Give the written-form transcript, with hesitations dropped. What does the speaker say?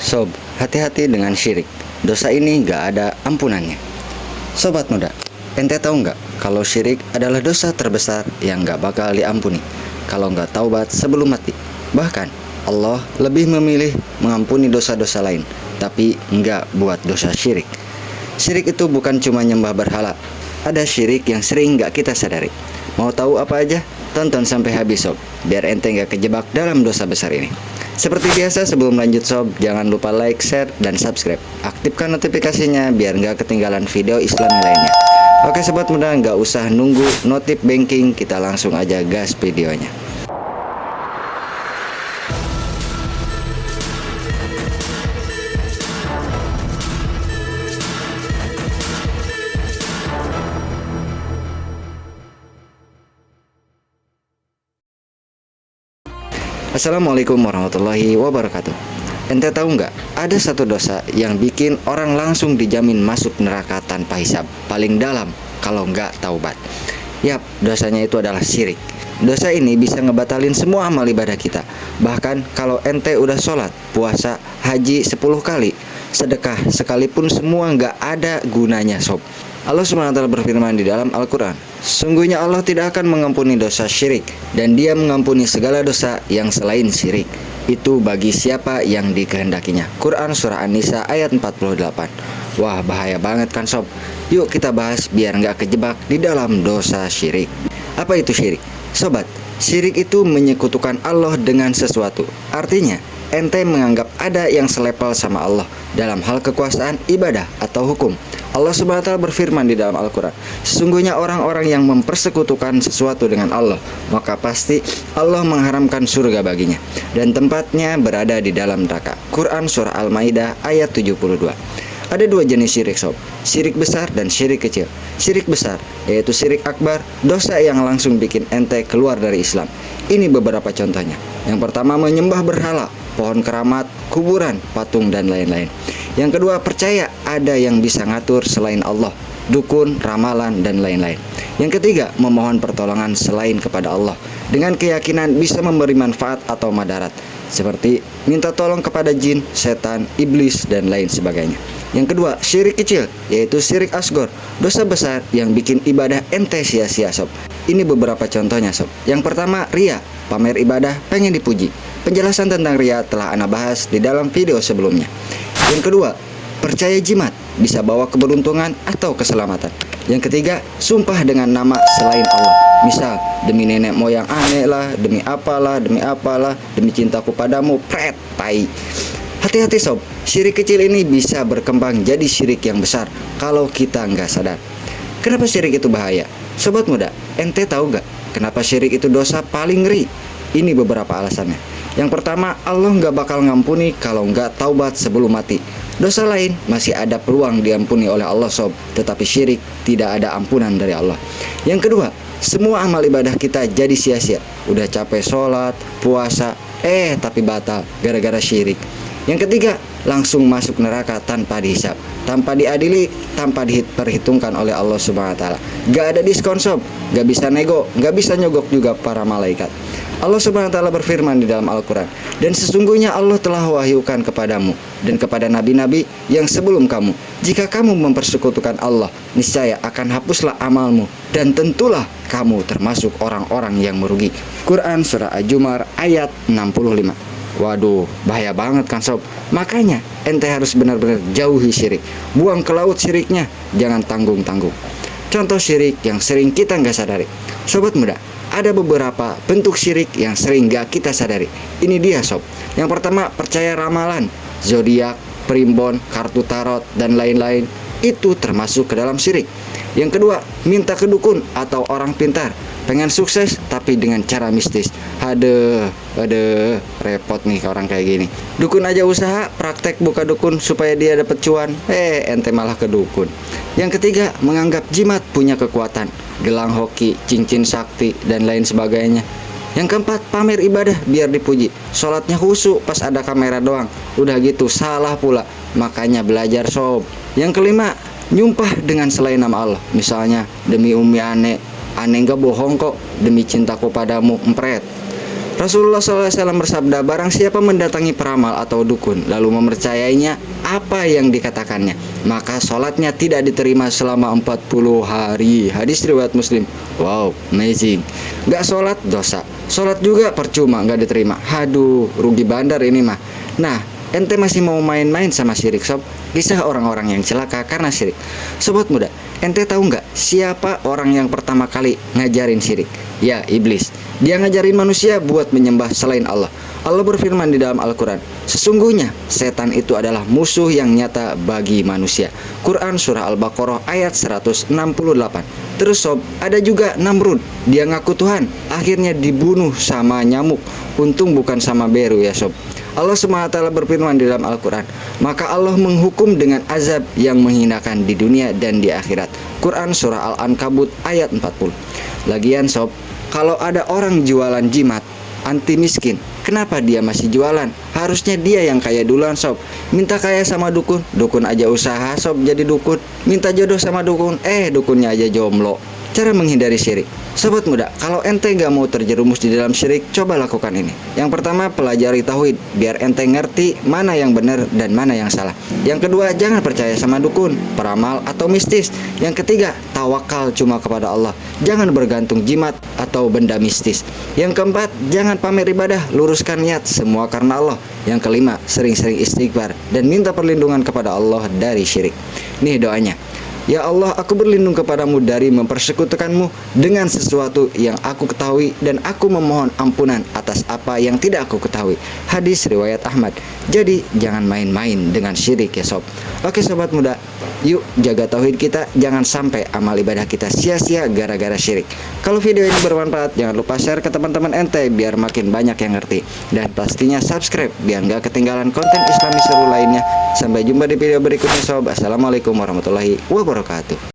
Sob, hati-hati dengan syirik. Dosa ini gak ada ampunannya. Sobat muda, ente tahu nggak kalau syirik adalah dosa terbesar yang gak bakal diampuni kalau nggak taubat sebelum mati. Bahkan Allah lebih memilih mengampuni dosa-dosa lain, tapi nggak buat dosa syirik. Syirik itu bukan cuma nyembah berhala. Ada syirik yang sering nggak kita sadari. Mau tahu apa aja? Tonton sampai habis sob, biar ente nggak kejebak dalam dosa besar ini. Seperti biasa sebelum lanjut sob, jangan lupa like, share, dan subscribe. Aktifkan notifikasinya biar nggak ketinggalan video Islami lainnya. Oke sobat muda, nggak usah nunggu notif banking, kita langsung aja gas videonya. Assalamualaikum warahmatullahi wabarakatuh. Ente tahu nggak, ada satu dosa yang bikin orang langsung dijamin masuk neraka tanpa hisab paling dalam kalau nggak taubat. Yap, dosanya itu adalah syirik. Dosa ini bisa ngebatalin semua amal ibadah kita. Bahkan kalau ente udah sholat, puasa, haji 10 kali, sedekah sekalipun semua nggak ada gunanya sob. Allah SWT berfirman di dalam Al-Quran, sungguhnya Allah tidak akan mengampuni dosa syirik, dan Dia mengampuni segala dosa yang selain syirik. Itu bagi siapa yang dikehendakinya. Quran Surah An-Nisa ayat 48. Wah, bahaya banget kan sob. Yuk kita bahas biar nggak kejebak di dalam dosa syirik. Apa itu syirik? Sobat, syirik itu menyekutukan Allah dengan sesuatu. Artinya, ente menganggap ada yang selepel sama Allah dalam hal kekuasaan, ibadah, atau hukum. Allah SWT berfirman di dalam Al-Quran, sesungguhnya orang-orang yang mempersekutukan sesuatu dengan Allah, maka pasti Allah mengharamkan surga baginya, dan tempatnya berada di dalam neraka. Quran Surah Al-Maidah ayat 72. Ada dua jenis syirik sob, syirik besar dan syirik kecil. Syirik besar yaitu syirik akbar, dosa yang langsung bikin ente keluar dari Islam. Ini beberapa contohnya. Yang pertama, menyembah berhala, pohon keramat, kuburan, patung, dan lain-lain. Yang kedua, percaya ada yang bisa ngatur selain Allah, dukun, ramalan, dan lain-lain. Yang ketiga, memohon pertolongan selain kepada Allah dengan keyakinan bisa memberi manfaat atau madarat, seperti minta tolong kepada jin, setan, iblis, dan lain sebagainya. Yang kedua, syirik kecil, yaitu syirik asgor, dosa besar yang bikin ibadah ente sia-sia sob. Ini beberapa contohnya sob. Yang pertama, ria, pamer ibadah, pengen dipuji. Penjelasan tentang ria telah ana bahas di dalam video sebelumnya. Yang kedua, percaya jimat, bisa bawa keberuntungan atau keselamatan. Yang ketiga, sumpah dengan nama selain Allah. Misal, demi nenek moyang aneh lah, demi apalah, demi cintaku padamu, pret, tai. Hati-hati sob, syirik kecil ini bisa berkembang jadi syirik yang besar kalau kita nggak sadar. Kenapa syirik itu bahaya? Sobat muda, ente tahu nggak kenapa syirik itu dosa paling ngeri? Ini beberapa alasannya. Yang pertama, Allah nggak bakal ngampuni kalau nggak taubat sebelum mati. Dosa lain masih ada peluang diampuni oleh Allah sob, tetapi syirik tidak ada ampunan dari Allah. Yang kedua, semua amal ibadah kita jadi sia-sia. Udah capek sholat, puasa, tapi batal gara-gara syirik. Yang ketiga, langsung masuk neraka tanpa dihisab, tanpa diadili, tanpa diperhitungkan oleh Allah SWT. Gak ada diskon sob, gak bisa nego, gak bisa nyogok juga para malaikat. Allah SWT berfirman di dalam Al-Quran, dan sesungguhnya Allah telah wahyukan kepadamu dan kepada nabi-nabi yang sebelum kamu, jika kamu mempersekutukan Allah, niscaya akan hapuslah amalmu, dan tentulah kamu termasuk orang-orang yang merugi. Quran Surah Al-Jumar ayat 65. Waduh, bahaya banget kan sob. Makanya ente harus benar-benar jauhi syirik. Buang ke laut syiriknya, jangan tanggung-tanggung. Contoh syirik yang sering kita nggak sadari. Sobat muda, ada beberapa bentuk syirik yang sering nggak kita sadari. Ini dia sob. Yang pertama, percaya ramalan, zodiak, primbon, kartu tarot, dan lain-lain. Itu termasuk ke dalam syirik. Yang kedua, minta ke dukun atau orang pintar. Pengen sukses tapi dengan cara mistis. Aduh, repot nih orang kayak gini. Dukun aja usaha, praktek buka dukun supaya dia dapat cuan. Ente malah ke dukun. Yang ketiga, menganggap jimat punya kekuatan. Gelang hoki, cincin sakti, dan lain sebagainya. Yang keempat, pamer ibadah biar dipuji. Sholatnya khusyuk pas ada kamera doang. Udah gitu, salah pula. Makanya belajar sob. Yang kelima, nyumpah dengan selain nama Allah. Misalnya, demi umi aneh nggak bohong kok, demi cintaku padamu, empret. Rasulullah SAW bersabda, barang siapa mendatangi peramal atau dukun lalu mempercayainya apa yang dikatakannya, maka sholatnya tidak diterima selama 40 hari. Hadis riwayat Muslim. Wow, amazing. Gak sholat dosa, sholat juga percuma, gak diterima. Haduh, rugi bandar ini mah. Nah, ente masih mau main-main sama syirik, sob? Kisah orang-orang yang celaka karena syirik. Sobat muda, ente tahu nggak siapa orang yang pertama kali ngajarin syirik? Ya, iblis. Dia ngajarin manusia buat menyembah selain Allah. Allah berfirman di dalam Al-Quran, sesungguhnya setan itu adalah musuh yang nyata bagi manusia. Quran Surah Al-Baqarah ayat 168. Terus sob, ada juga Namrud. Dia ngaku Tuhan, akhirnya dibunuh sama nyamuk. Untung bukan sama beru ya sob. Allah SWT berfirman di dalam Al-Quran, maka Allah menghukum dengan azab yang menghinakan di dunia dan di akhirat. Quran Surah Al-Ankabut ayat 40. Lagian sob, kalau ada orang jualan jimat anti miskin, kenapa dia masih jualan? Harusnya dia yang kaya duluan sob. Minta kaya sama dukun, dukun aja usaha sob jadi dukun. Minta jodoh sama dukun, dukunnya aja jomblo. Cara menghindari syirik. Sobat muda, kalau ente gak mau terjerumus di dalam syirik, coba lakukan ini. Yang pertama, pelajari tauhid, biar ente ngerti mana yang benar dan mana yang salah. Yang kedua, jangan percaya sama dukun, peramal, atau mistis. Yang ketiga, tawakal cuma kepada Allah. Jangan bergantung jimat atau benda mistis. Yang keempat, jangan pamer ibadah, luruskan niat, semua karena Allah. Yang kelima, sering-sering istighfar dan minta perlindungan kepada Allah dari syirik. Nih doanya. Ya Allah, aku berlindung kepadamu dari mempersekutukanmu dengan sesuatu yang aku ketahui, dan aku memohon ampunan atas apa yang tidak aku ketahui. Hadis riwayat Ahmad. Jadi jangan main-main dengan syirik ya sob. Oke sobat muda, yuk jaga tauhid kita, jangan sampai amal ibadah kita sia-sia gara-gara syirik. Kalau video ini bermanfaat, jangan lupa share ke teman-teman ente biar makin banyak yang ngerti. Dan pastinya subscribe biar gak ketinggalan konten Islami seru lainnya. Sampai jumpa di video berikutnya sob. Assalamualaikum warahmatullahi wabarakatuh.